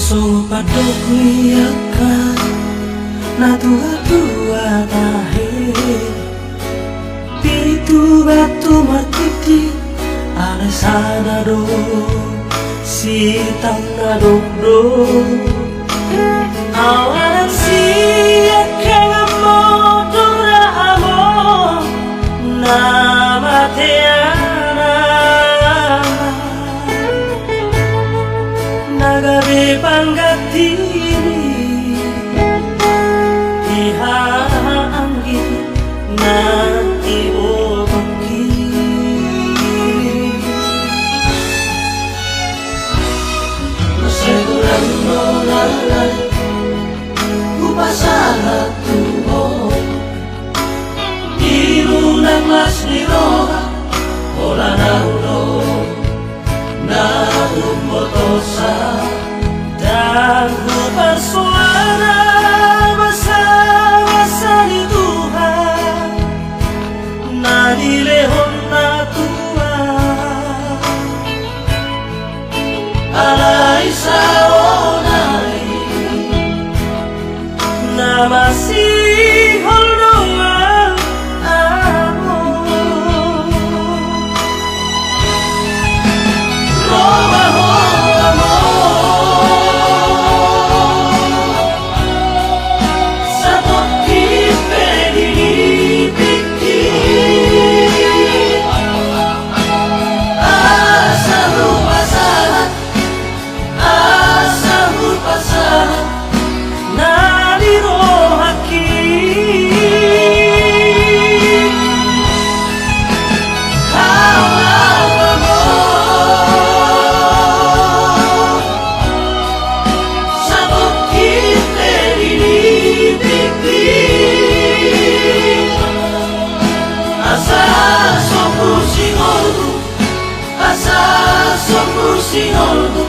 So padok liakan na tua tahe Pitu batu matiti ane sana do si tang na do awanan si akeng mo dora amo na mateana nagabe panggatini ihaanggi na iobanggi maseguran mo lalay kupasala tuho irunang mas niroga ola naudo na umbotosa dan bersuara basa-basa di Tuhan na dilehon na Tuhan alai saonai na masih holdongan amo Roma amo satu kipe dipikir asa lupa salah nadi rohaki kau amo satu kipe dipikir asa sopu singolku